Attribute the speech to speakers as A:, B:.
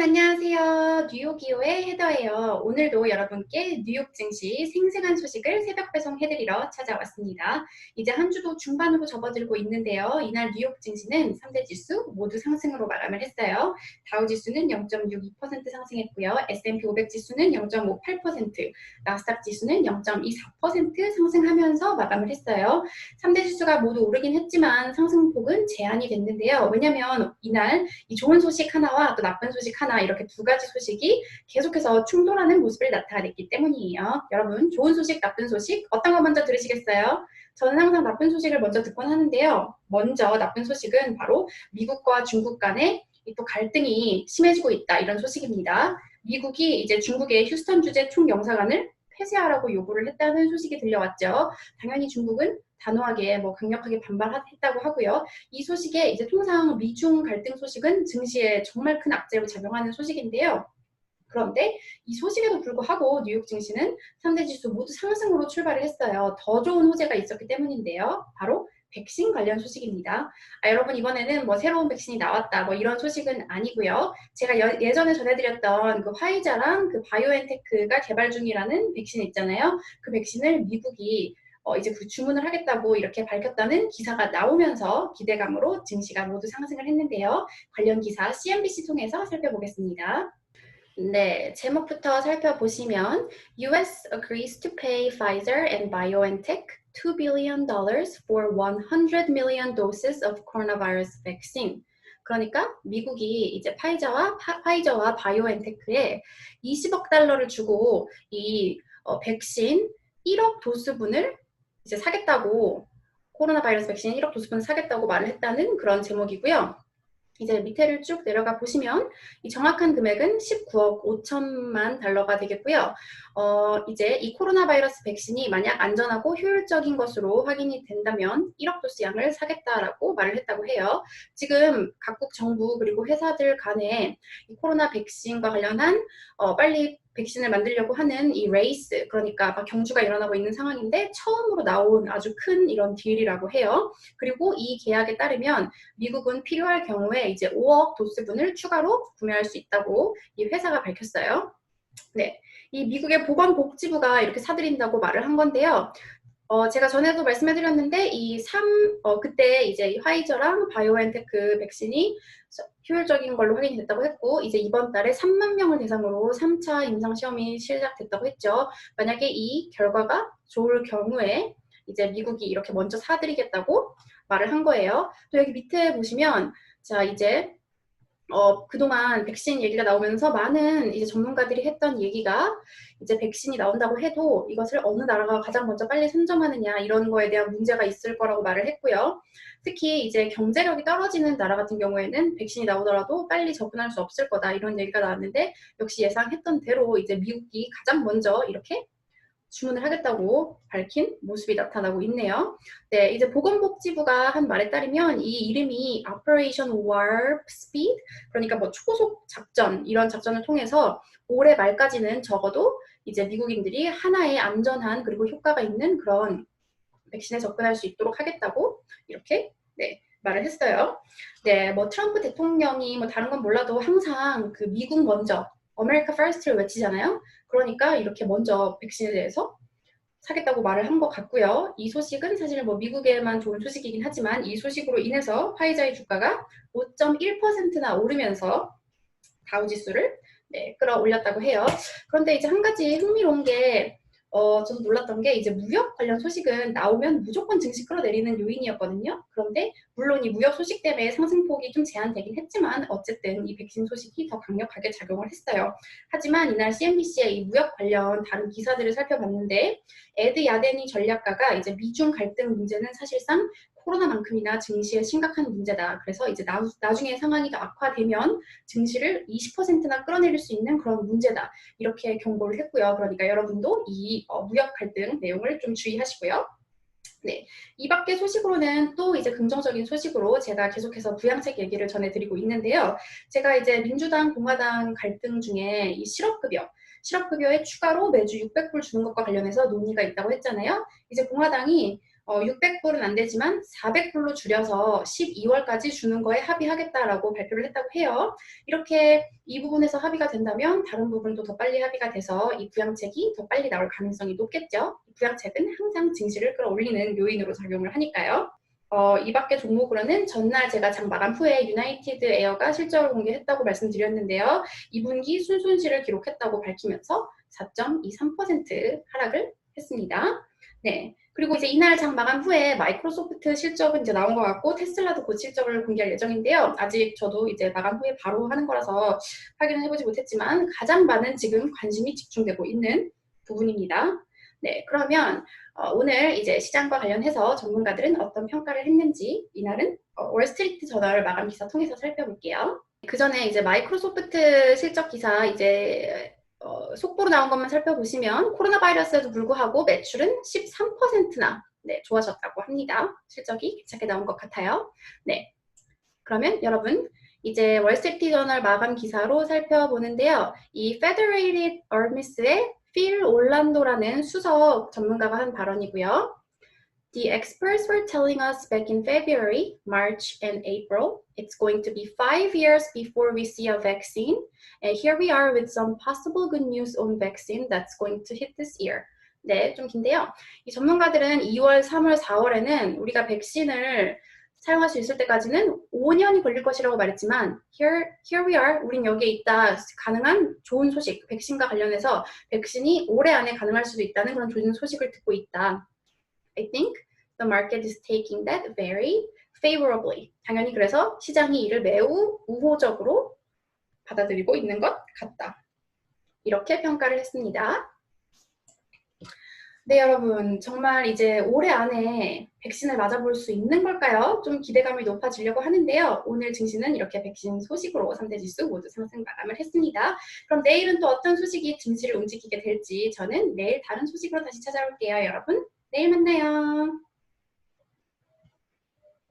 A: 안녕하세요. 뉴욕이오의 헤더예요. 오늘도 여러분께 뉴욕 증시 생생한 소식을 새벽 배송해드리러 찾아왔습니다. 이제 한 주도 중반으로 접어들고 있는데요. 이날 뉴욕 증시는 3대 지수 모두 상승으로 마감을 했어요. 다우 지수는 0.62% 상승했고요. S&P 500 지수는 0.58%, 나스닥 지수는 0.24% 상승하면서 마감을 했어요. 3대 지수가 모두 오르긴 했지만 상승폭은 제한이 됐는데요. 왜냐하면 이날 이 좋은 소식 하나와 또 나쁜 소식 하나 이렇게 두 가지 소식이 계속해서 충돌하는 모습을 나타냈기 때문이에요. 여러분, 좋은 소식, 나쁜 소식 어떤 거 먼저 들으시겠어요? 저는 항상 나쁜 소식을 먼저 듣곤 하는데요. 먼저 나쁜 소식은 바로 미국과 중국 간의 또 갈등이 심해지고 있다 이런 소식입니다. 미국이 이제 중국의 휴스턴 주재 총영사관을 폐쇄하라고 요구를 했다는 소식이 들려왔죠. 당연히 중국은 단호하게 강력하게 반발했다고 하고요. 이 소식에 이제 통상 미중 갈등 소식은 증시에 정말 큰 악재로 작용하는 소식인데요. 그런데 이 소식에도 불구하고 뉴욕 증시는 3대 지수 모두 상승으로 출발을 했어요. 더 좋은 호재가 있었기 때문인데요. 바로 백신 관련 소식입니다. 여러분 이번에는 새로운 백신이 나왔다 이런 소식은 아니고요. 제가 예전에 전해드렸던 그 화이자랑 그 바이오엔테크가 개발 중이라는 백신 있잖아요. 그 백신을 미국이 이제 주문을 하겠다고 이렇게 밝혔다는 기사가 나오면서 기대감으로 증시가 모두 상승을 했는데요. 관련 기사 CNBC 통해서 살펴보겠습니다. 네, 제목부터 살펴보시면 US agrees to pay Pfizer and BioNTech $2 billion for 100 million doses of coronavirus vaccine. 그러니까 미국이 이제 파이저와 바이오엔테크에 20억 달러를 주고 이 백신 1억 도수분을 이제 사겠다고, 코로나 바이러스 백신 1억 도수분을 사겠다고 말을 했다는 그런 제목이고요. 이제 밑에를 쭉 내려가 보시면 이 정확한 금액은 19억 5천만 달러가 되겠고요. 이제 이 코로나 바이러스 백신이 만약 안전하고 효율적인 것으로 확인이 된다면 1억 도스 양을 사겠다라고 말을 했다고 해요. 지금 각국 정부 그리고 회사들 간에 이 코로나 백신과 관련한 빨리 백신을 만들려고 하는 이 레이스, 그러니까 경주가 일어나고 있는 상황인데 처음으로 나온 아주 큰 이런 딜이라고 해요. 그리고 이 계약에 따르면 미국은 필요할 경우에 이제 5억 도스분을 추가로 구매할 수 있다고 이 회사가 밝혔어요. 네, 이 미국의 보건복지부가 이렇게 사들인다고 말을 한 건데요. 제가 전에도 말씀해드렸는데 그때 이제 화이저랑 바이오엔테크 백신이 효율적인 걸로 확인이 됐다고 했고, 이제 이번 달에 3만 명을 대상으로 3차 임상시험이 시작됐다고 했죠. 만약에 이 결과가 좋을 경우에 이제 미국이 이렇게 먼저 사드리겠다고 말을 한 거예요. 또 여기 밑에 보시면 자 이제 그동안 백신 얘기가 나오면서 많은 이제 전문가들이 했던 얘기가 이제 백신이 나온다고 해도 이것을 어느 나라가 가장 먼저 빨리 선점하느냐 이런 거에 대한 문제가 있을 거라고 말을 했고요. 특히 이제 경제력이 떨어지는 나라 같은 경우에는 백신이 나오더라도 빨리 접근할 수 없을 거다 이런 얘기가 나왔는데 역시 예상했던 대로 이제 미국이 가장 먼저 이렇게 주문을 하겠다고 밝힌 모습이 나타나고 있네요. 네, 이제 보건복지부가 한 말에 따르면 이 이름이 Operation Warp Speed, 그러니까 초속 작전, 이런 작전을 통해서 올해 말까지는 적어도 이제 미국인들이 하나의 안전한 그리고 효과가 있는 그런 백신에 접근할 수 있도록 하겠다고 이렇게 말을 했어요. 네, 트럼프 대통령이 다른 건 몰라도 항상 그 미국 먼저, America First를 외치잖아요. 그러니까 이렇게 먼저 백신에 대해서 사겠다고 말을 한 것 같고요. 이 소식은 사실 미국에만 좋은 소식이긴 하지만 이 소식으로 인해서 화이자의 주가가 5.1%나 오르면서 다우지수를 끌어올렸다고 해요. 그런데 이제 한 가지 흥미로운 게 저도 놀랐던 게 이제 무역 관련 소식은 나오면 무조건 증시 끌어내리는 요인이었거든요. 그런데 물론 이 무역 소식 때문에 상승폭이 좀 제한되긴 했지만 어쨌든 이 백신 소식이 더 강력하게 작용을 했어요. 하지만 이날 CNBC의 이 무역 관련 다른 기사들을 살펴봤는데 에드 야데니 전략가가 이제 미중 갈등 문제는 사실상 코로나만큼이나 증시에 심각한 문제다. 그래서 이제 나중에 상황이 더 악화되면 증시를 20%나 끌어내릴 수 있는 그런 문제다. 이렇게 경고를 했고요. 그러니까 여러분도 이 무역 갈등 내용을 좀 주의하시고요. 네, 이 밖의 소식으로는 또 이제 긍정적인 소식으로 제가 계속해서 부양책 얘기를 전해드리고 있는데요. 제가 이제 민주당, 공화당 갈등 중에 이 실업급여에 추가로 매주 600불 주는 것과 관련해서 논의가 있다고 했잖아요. 이제 공화당이 600불은 안 되지만 400불로 줄여서 12월까지 주는 거에 합의하겠다라고 발표를 했다고 해요. 이렇게 이 부분에서 합의가 된다면 다른 부분도 더 빨리 합의가 돼서 이 부양책이 더 빨리 나올 가능성이 높겠죠. 이 부양책은 항상 증시를 끌어올리는 요인으로 작용을 하니까요. 이 밖의 종목으로는 전날 제가 장 마감 후에 유나이티드 에어가 실적을 공개했다고 말씀드렸는데요. 2분기 순손실을 기록했다고 밝히면서 4.23% 하락을 했습니다. 네. 그리고 이제 이날 장 마감 후에 마이크로소프트 실적은 이제 나온 것 같고 테슬라도 곧 실적을 공개할 예정인데요. 아직 저도 이제 마감 후에 바로 하는 거라서 확인을 해보지 못했지만 가장 많은 지금 관심이 집중되고 있는 부분입니다. 네, 그러면 오늘 이제 시장과 관련해서 전문가들은 어떤 평가를 했는지 이날은 월스트리트 저널 마감 기사 통해서 살펴볼게요. 그 전에 이제 마이크로소프트 실적 기사 이제 속보로 나온 것만 살펴보시면 코로나 바이러스에도 불구하고 매출은 13%나 좋아졌다고 합니다. 실적이 괜찮게 나온 것 같아요. 네, 그러면 여러분 이제 월스트리트 저널 마감 기사로 살펴보는데요. 이 Federated Hermes의 필 올란도라는 수석 전문가가 한 발언이고요. The experts were telling us back in February, March, and April, it's going to be 5 years before we see a vaccine. And here we are with some possible good news on vaccine that's going to hit this year. 네, 좀 긴데요. 이 전문가들은 2월, 3월, 4월에는 우리가 백신을 사용할 수 있을 때까지는 5년이 걸릴 것이라고 말했지만 here we are, 우린 여기에 있다. 가능한 좋은 소식, 백신과 관련해서 백신이 올해 안에 가능할 수도 있다는 그런 좋은 소식을 듣고 있다. I think the market is taking that very favorably. 당연히 그래서 시장이 이를 매우 우호적으로 받아들이고 있는 것 같다. 이렇게 평가를 했습니다. 네, 여러분. 정말 이제 올해 안에 백신을 맞아볼 수 있는 걸까요? 좀 기대감이 높아지려고 하는데요. 오늘 증시는 이렇게 백신 소식으로 3대 지수 모두 상승 마감을 했습니다. 그럼 내일은 또 어떤 소식이 증시를 움직이게 될지 저는 내일 다른 소식으로 다시 찾아올게요, 여러분. 내일 만나요.